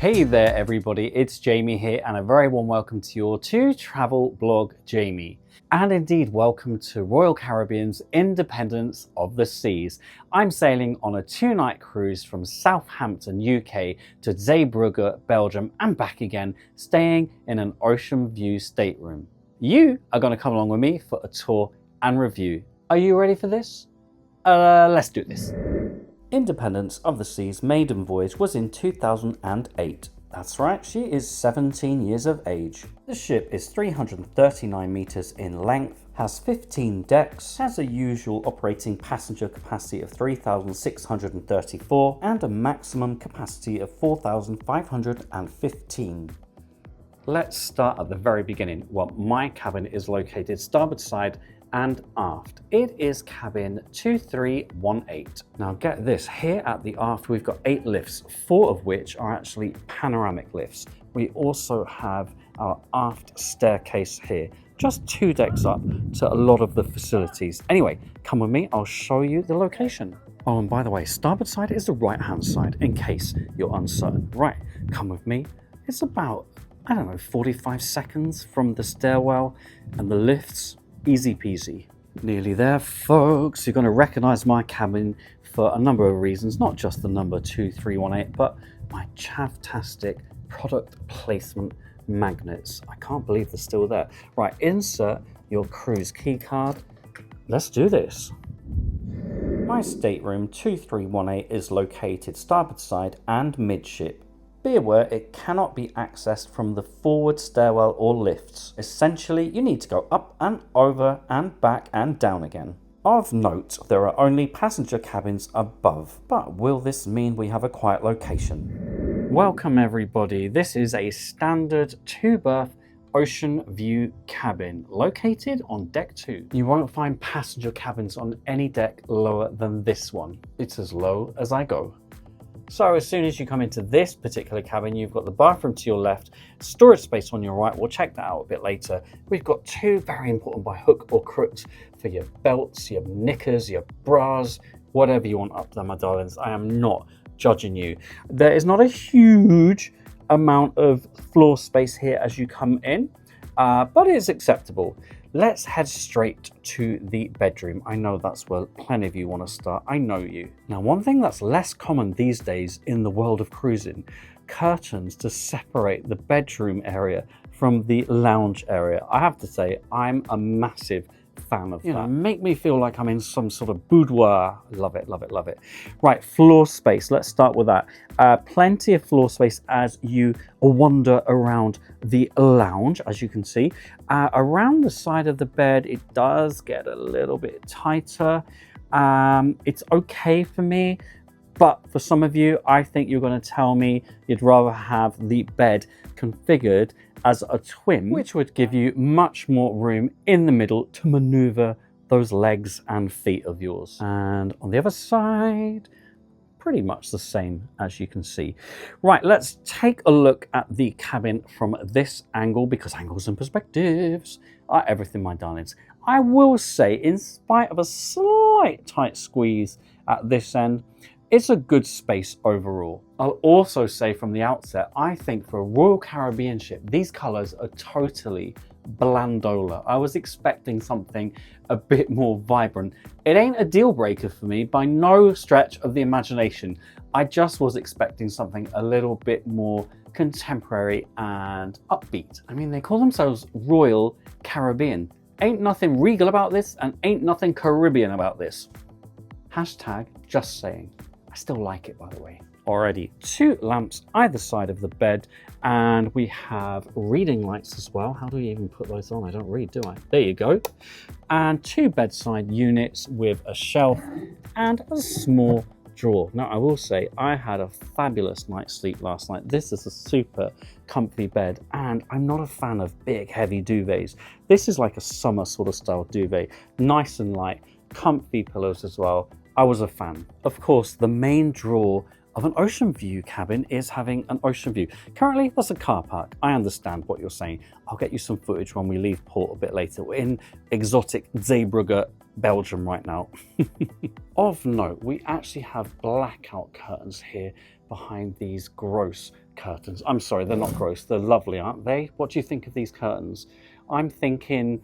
Hey there everybody, it's Jamie here and a very warm welcome to your travel blog Jamie. And indeed welcome to Royal Caribbean's Independence of the Seas. I'm sailing on a 2-night cruise from Southampton, UK to Zeebrugge, Belgium and back again, staying in an ocean view stateroom. You are going to come along with me for a tour and review. Are you ready for this? Let's do this. Independence of the Sea's maiden voyage was in 2008. That's right, she is 17 years of age. The ship is 339 meters in length, has 15 decks, has a usual operating passenger capacity of 3,634 and a maximum capacity of 4,515. Let's start at the very beginning. Well, my cabin is located starboard side and aft. It is cabin 2318. Now get this, here at the aft we've got 8 lifts, 4 of which are actually panoramic lifts. We also have our aft staircase here, just 2 decks up to a lot of the facilities. Anyway, come with me, I'll show you the location. Oh, and by the way, starboard side is the right hand side in case you're uncertain. Right, come with me. It's about, I don't know, 45 seconds from the stairwell and the lifts. Easy peasy. Nearly there, folks. You're going to recognize my cabin for a number of reasons, not just the number 2318, but my chavtastic product placement magnets. I can't believe they're still there. Right, insert your cruise key card. Let's do this. My stateroom 2318 is located starboard side and midship. Be aware it cannot be accessed from the forward stairwell or lifts. Essentially, you need to go up and over and back and down again. Of note, there are only passenger cabins above, but will this mean we have a quiet location? Welcome everybody, this is a standard 2-berth ocean view cabin located on deck 2. You won't find passenger cabins on any deck lower than this one. It's as low as I go. So as soon as you come into this particular cabin, you've got the bathroom to your left, storage space on your right. We'll check that out a bit later. We've got 2 very important by hook or crook for your belts, your knickers, your bras, whatever you want up there, my darlings. I am not judging you. There is not a huge amount of floor space here as you come in, but it's acceptable. Let's head straight to the bedroom. I know that's where plenty of you want to start. I know you. Now, one thing that's less common these days in the world of cruising, curtains to separate the bedroom area from the lounge area. I have to say, I'm a massive fan of that. Make me feel like I'm in some sort of boudoir. Love it, love it, love it. Right, floor space. Let's start with that. Plenty of floor space as you wander around the lounge, as you can see. Around the side of the bed, it does get a little bit tighter. It's okay for me, but for some of you, I think you're going to tell me you'd rather have the bed configured as a twin, which would give you much more room in the middle to maneuver those legs and feet of yours. And on the other side, pretty much the same as you can see. Right, let's take a look at the cabin from this angle, because angles and perspectives are everything, my darlings. I will say, in spite of a slight tight squeeze at this end, it's a good space overall. I'll also say from the outset, I think for a Royal Caribbean ship, these colors are totally blandola. I was expecting something a bit more vibrant. It ain't a deal breaker for me by no stretch of the imagination. I just was expecting something a little bit more contemporary and upbeat. I mean, they call themselves Royal Caribbean. Ain't nothing regal about this and ain't nothing Caribbean about this. Hashtag just saying. I still like it, by the way. Already 2 lamps either side of the bed, and we have reading lights as well. How do you even put those on? I don't read, do I? There you go. And 2 bedside units with a shelf and a small drawer. Now, I will say I had a fabulous night's sleep last night. This is a super comfy bed, and I'm not a fan of big, heavy duvets. This is like a summer sort of style duvet. Nice and light, comfy pillows as well. I was a fan. Of course, the main draw of an ocean view cabin is having an ocean view. Currently, that's a car park. I understand what you're saying. I'll get you some footage when we leave port a bit later. We're in exotic Zeebrugge, Belgium right now. Of note, we actually have blackout curtains here behind these gross curtains. I'm sorry, they're not gross. They're lovely, aren't they? What do you think of these curtains? I'm thinking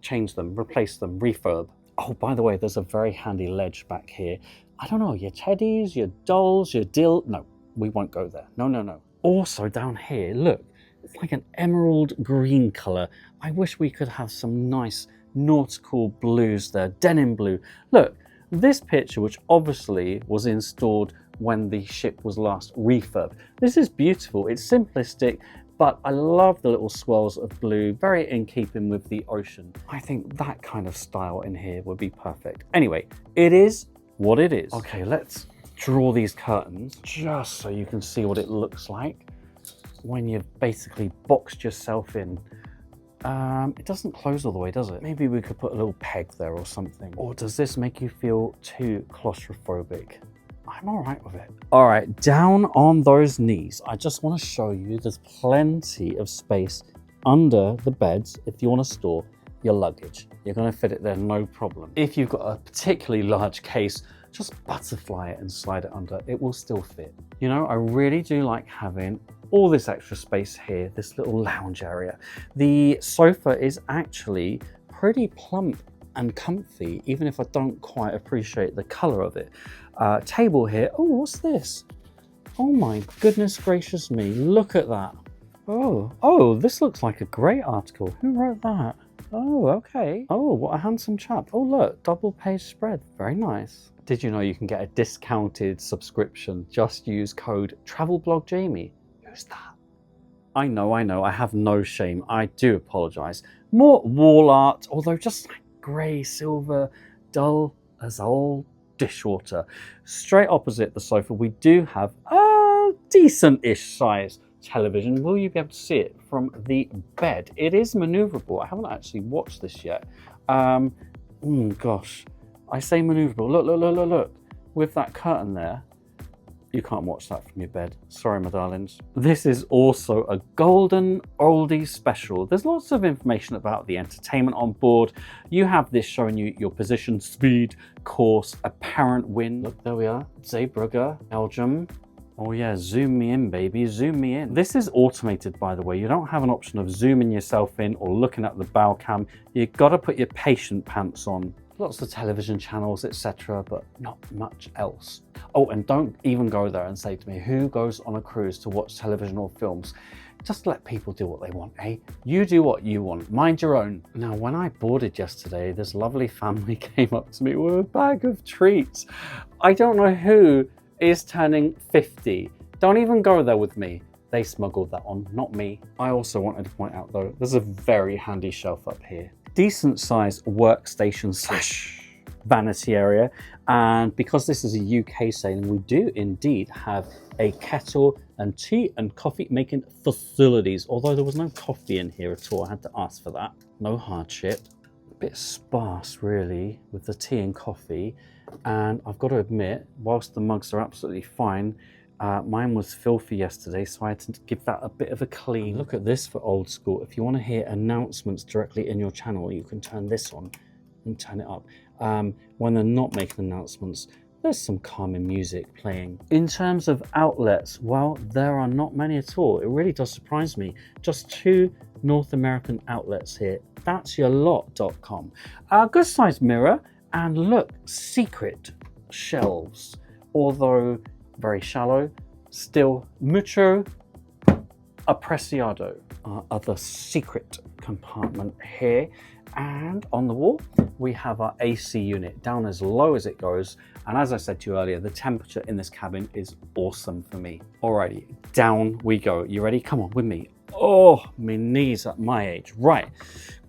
change them, replace them, refurb. Oh, by the way, there's a very handy ledge back here. I don't know, your teddies, your dolls, your no, we won't go there. No, no, no. Also down here, look, it's like an emerald green color. I wish we could have some nice nautical blues there, denim blue. Look, this picture, which obviously was installed when the ship was last refurbed. This is beautiful. It's simplistic, but I love the little swirls of blue, very in keeping with the ocean. I think that kind of style in here would be perfect. Anyway, it is what it is. Okay, let's draw these curtains just so you can see what it looks like when you've basically boxed yourself in. It doesn't close all the way, does it? Maybe we could put a little peg there or something. Or does this make you feel too claustrophobic? I'm all right with it. All right, down on those knees. I just want to show you there's plenty of space under the beds if you want to store your luggage. You're going to fit it there, no problem. If you've got a particularly large case, just butterfly it and slide it under. It will still fit. You know, I really do like having all this extra space here, this little lounge area. The sofa is actually pretty plump and comfy, even if I don't quite appreciate the color of it. Table here. Oh, what's this? Oh my goodness gracious me, look at that. Oh, this looks like a great article. Who wrote that? Oh, okay. Oh, what a handsome chap. Oh, look, double page spread. Very nice. Did you know you can get a discounted subscription? Just use code TravelBlogJamie. Who's that? I know, I have no shame. I do apologize. More wall art, although just like grey, silver, dull as old dishwater. Straight opposite the sofa, we do have a decent-ish size television. Will you be able to see it from the bed? It is maneuverable. I haven't actually watched this yet. Gosh, I say maneuverable. Look. With that curtain there, you can't watch that from your bed. Sorry, my darlings. This is also a golden oldie special. There's lots of information about the entertainment on board. You have this showing you your position, speed, course, apparent wind. Look, there we are. Zeebrugge, Belgium. Oh yeah, zoom me in, baby, zoom me in. This is automated, by the way. You don't have an option of zooming yourself in or looking at the bow cam. You've got to put your patient pants on. Lots of television channels, etc., but not much else. Oh, and don't even go there and say to me, who goes on a cruise to watch television or films? Just let people do what they want, eh? You do what you want, mind your own. Now, when I boarded yesterday, this lovely family came up to me with a bag of treats. I don't know who is turning 50. Don't even go there with me. They smuggled that on, not me. I also wanted to point out though, there's a very handy shelf up here. Decent sized workstation / vanity area. And because this is a UK sailing, we do indeed have a kettle and tea and coffee making facilities. Although there was no coffee in here at all, I had to ask for that. No hardship. A bit sparse really with the tea and coffee. And I've got to admit, whilst the mugs are absolutely fine, mine was filthy yesterday, so I had to give that a bit of a clean. Look at this for old school. If you want to hear announcements directly in your channel, you can turn this on and turn it up. When they're not making announcements, there's some calming music playing. In terms of outlets, well, there are not many at all. It really does surprise me. Just 2 North American outlets here. That's your lot.com. A good sized mirror, and look, secret shelves. Although very shallow, still mucho apreciado. Our other secret compartment here. And on the wall, we have our AC unit down as low as it goes. And as I said to you earlier, the temperature in this cabin is awesome for me. Alrighty, down we go. You ready? Come on with me. Oh, my knees at my age. Right,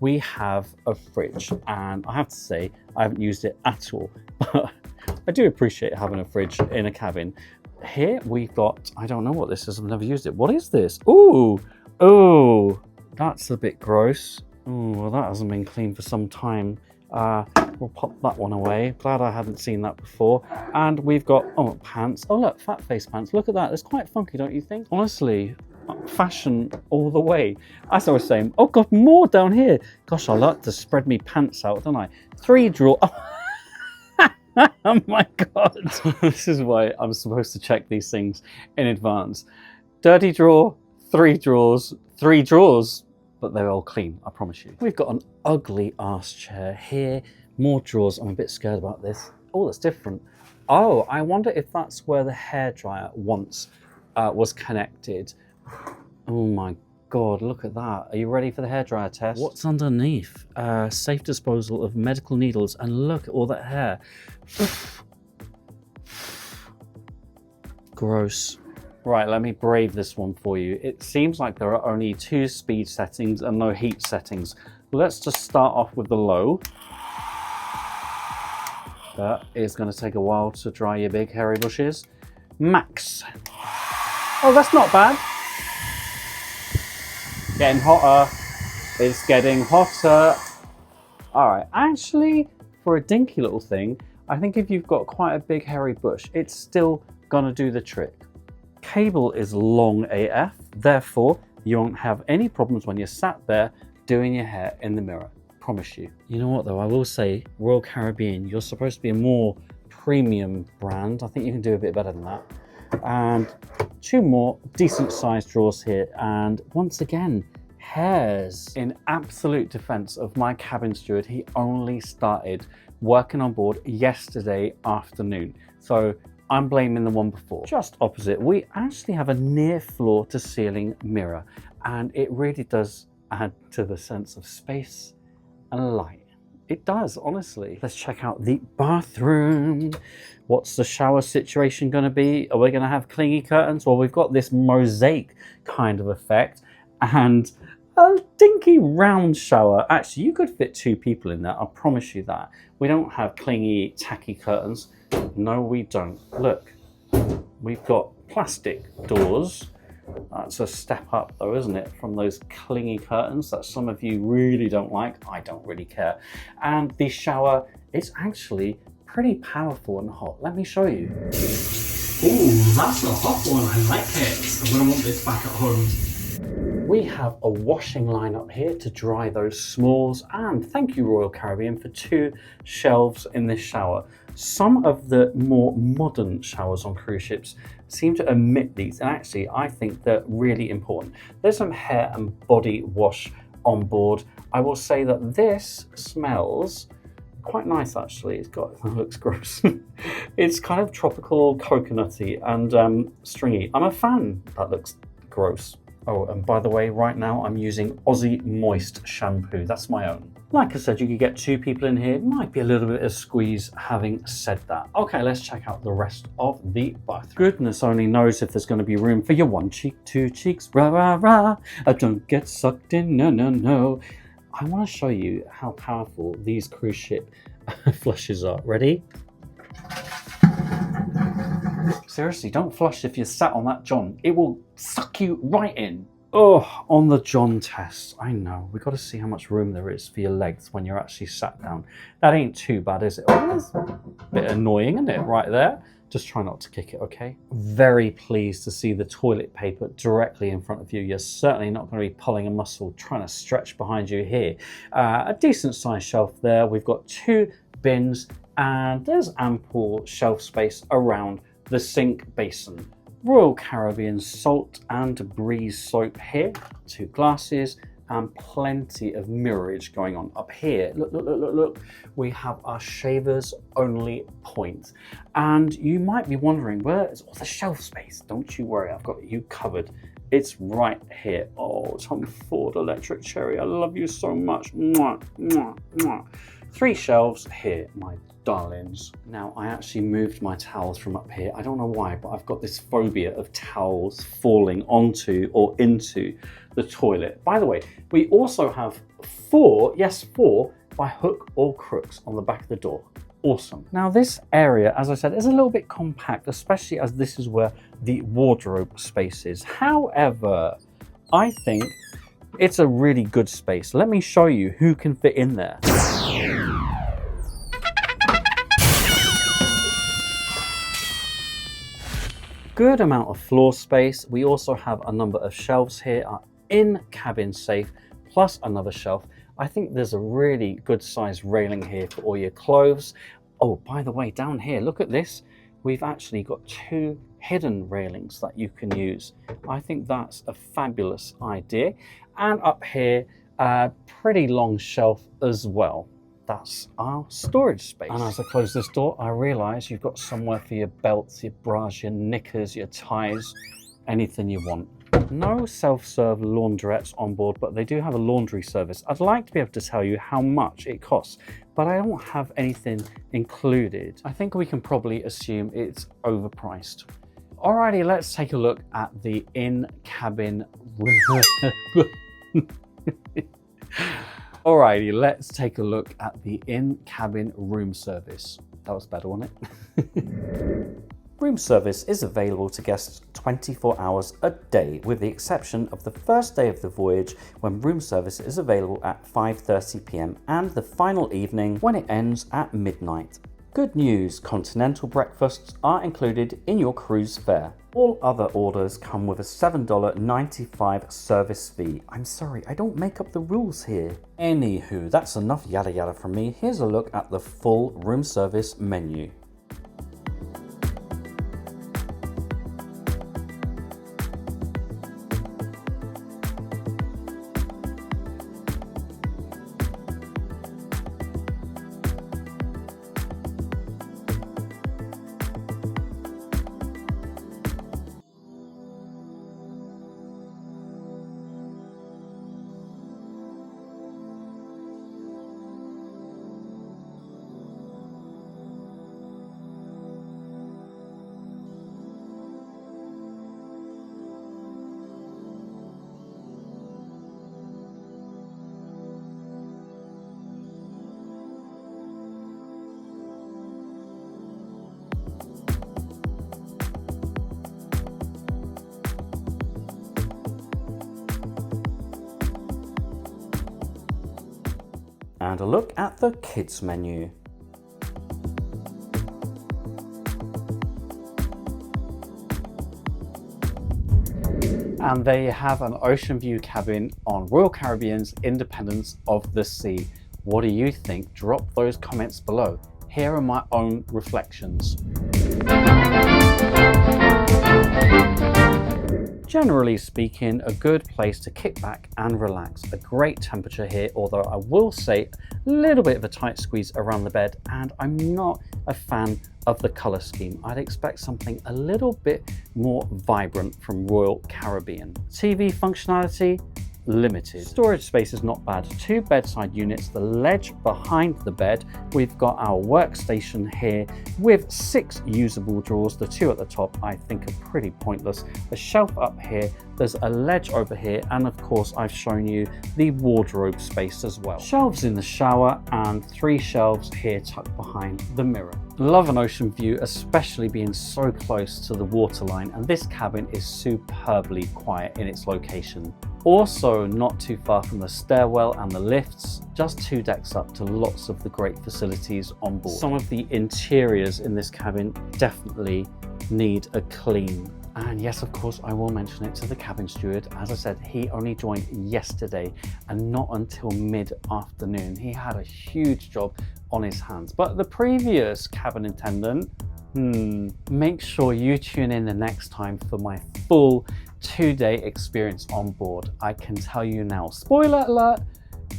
we have a fridge, and I have to say, I haven't used it at all, but I do appreciate having a fridge in a cabin. Here we've got, I don't know what this is, I've never used it. What is this? Ooh, that's a bit gross. Oh, well, that hasn't been cleaned for some time. We'll pop that one away. Glad I hadn't seen that before. And we've got, pants. Oh, look, fat face pants. Look at that. It's quite funky, don't you think? Honestly, fashion all the way. As I was saying, oh God, more down here. Gosh, I like to spread me pants out, don't I? 3 drawer. Oh my God. This is why I'm supposed to check these things in advance. Dirty drawer, 3 drawers, 3 drawers, but they're all clean, I promise you. We've got an ugly ass chair here. More drawers. I'm a bit scared about this. Oh, that's different. Oh, I wonder if that's where the hairdryer once was connected. Oh my God, look at that. Are you ready for the hairdryer test? What's underneath? Safe disposal of medical needles, and look at all that hair. Gross. Right, let me brave this one for you. It seems like there are only 2 speed settings and no heat settings. Let's just start off with the low. That is going to take a while to dry your big hairy bushes. Max. Oh, that's not bad. Getting hotter. It's getting hotter. All right, actually, for a dinky little thing, I think if you've got quite a big hairy bush, it's still gonna do the trick. Cable is long AF, therefore you won't have any problems when you're sat there doing your hair in the mirror. Promise you. You know what though, I will say, Royal Caribbean, you're supposed to be a more premium brand. I think you can do a bit better than that. And 2 more decent sized drawers here, and once again, hairs. In absolute defense of my cabin steward, he only started working on board yesterday afternoon, so I'm blaming the one before. Just opposite, we actually have a near floor to ceiling mirror, and it really does add to the sense of space and light. It does, honestly. Let's check out the bathroom. What's the shower situation going to be? Are we going to have clingy curtains? Well, we've got this mosaic kind of effect and a dinky round shower. Actually, you could fit 2 people in there, I promise you that. We don't have clingy, tacky curtains. No, we don't. Look, we've got plastic doors. That's a step up though, isn't it, from those clingy curtains that some of you really don't like. I don't really care. And the shower is actually pretty powerful and hot. Let me show you. Ooh, that's a hot one. I like it. I'm gonna want this back at home. We have a washing line up here to dry those smalls, and thank you Royal Caribbean for 2 shelves in this shower. Some of the more modern showers on cruise ships seem to omit these, and actually I think they're really important. There's some hair and body wash on board. I will say that this smells quite nice actually. It looks gross. It's kind of tropical, coconutty and stringy. I'm a fan. That looks gross. Oh, and by the way, right now I'm using Aussie Moist shampoo. That's my own. Like I said, you could get 2 people in here. Might be a little bit of squeeze having said that. Okay, let's check out the rest of the bathroom. Goodness only knows if there's going to be room for your 1 cheek, 2 cheeks, rah, rah, rah. Don't get sucked in, no, no, no. I want to show you how powerful these cruise ship flushes are. Ready? Seriously, don't flush if you're sat on that John. It will suck you right in. Oh, on the John test. I know, we've got to see how much room there is for your legs when you're actually sat down. That ain't too bad, is it? Oh, it's a bit annoying, isn't it, right there? Just try not to kick it, okay? Very pleased to see the toilet paper directly in front of you. You're certainly not going to be pulling a muscle trying to stretch behind you here. A decent sized shelf there. We've got 2 bins and there's ample shelf space around the sink basin. Royal Caribbean salt and breeze soap here, 2 glasses and plenty of mirrorage going on. Up here, look, look, look, look, look, we have our shavers only point. And you might be wondering, where is all the shelf space? Don't you worry, I've got you covered. It's right here. Oh, Tom Ford Electric Cherry, I love you so much. Mwah, mwah, mwah. 3 shelves here, my darlings. Now, I actually moved my towels from up here. I don't know why, but I've got this phobia of towels falling onto or into the toilet. By the way, we also have 4, yes, 4 by hook or crooks on the back of the door. Awesome. Now, this area, as I said, is a little bit compact, especially as this is where the wardrobe space is. However, I think it's a really good space. Let me show you who can fit in there. Good amount of floor space. We also have a number of shelves here, are in cabin safe, plus another shelf. I think there's a really good size railing here for all your clothes. Oh, by the way, down here, look at this. we've actually got 2 hidden railings that you can use. I think that's a fabulous idea. And up here, a pretty long shelf as well. That's our storage space. And as I close this door, I realize you've got somewhere for your belts, your bras, your knickers, your ties, anything you want. No self-serve laundrettes on board, but they do have a laundry service. I'd like to be able to tell you how much it costs, but I don't have anything included. I think we can probably assume it's overpriced. Alrighty, let's take a look at the in-cabin room. Alrighty, let's take a look at the in-cabin room service. That was better, wasn't it? Room service is available to guests 24 hours a day, with the exception of the first day of the voyage, when room service is available at 5:30 p.m. and the final evening when it ends at midnight. Good news, continental breakfasts are included in your cruise fare. All other orders come with a $7.95 service fee. I'm sorry, I don't make up the rules here. Anywho, that's enough yada yada from me. Here's a look at the full room service menu. And a look at the kids menu. And there you have an ocean view cabin on Royal Caribbean's Independence of the Sea. What do you think? Drop those comments below. Here are my own reflections. Generally speaking, a good place to kick back and relax. A great temperature here, although I will say a little bit of a tight squeeze around the bed, and I'm not a fan of the color scheme. I'd expect something a little bit more vibrant from Royal Caribbean. TV functionality, limited. Storage space is not bad. 2 bedside units, the ledge behind the bed. We've got our workstation here with 6 usable drawers. The 2 at the top I think are pretty pointless. A shelf up here, there's a ledge over here, and of course I've shown you the wardrobe space as well. Shelves in the shower and 3 shelves here tucked behind the mirror. Love an ocean view, especially being so close to the waterline, and this cabin is superbly quiet in its location. Also not too far from the stairwell and the lifts, just 2 decks up to lots of the great facilities on board. Some of the interiors in this cabin definitely need a clean. And yes, of course, I will mention it to the cabin steward. As I said, he only joined yesterday and not until mid-afternoon. He had a huge job on his hands. But the previous cabin attendant, make sure you tune in the next time for my full 2-day experience on board. I can tell you now, spoiler alert,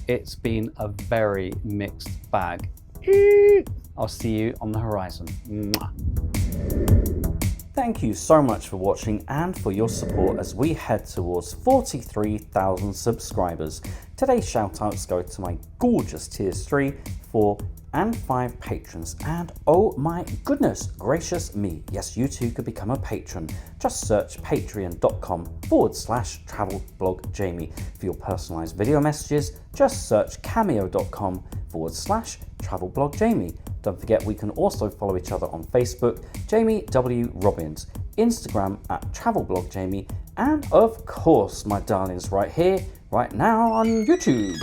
it's been a very mixed bag. I'll see you on the horizon. Mwah. Thank you so much for watching and for your support as we head towards 43,000 subscribers. Today's shout outs go to my gorgeous tiers 3, 4 and 5 patrons, and oh my goodness gracious me, yes, you too could become a patron. Just search patreon.com/travelblogjamie. For your personalized video messages, just search cameo.com/travelblogjamie. Don't forget we can also follow each other on Facebook, Jamie W. Robbins, Instagram at travelblogjamie, and of course my darlings right here, right now on YouTube.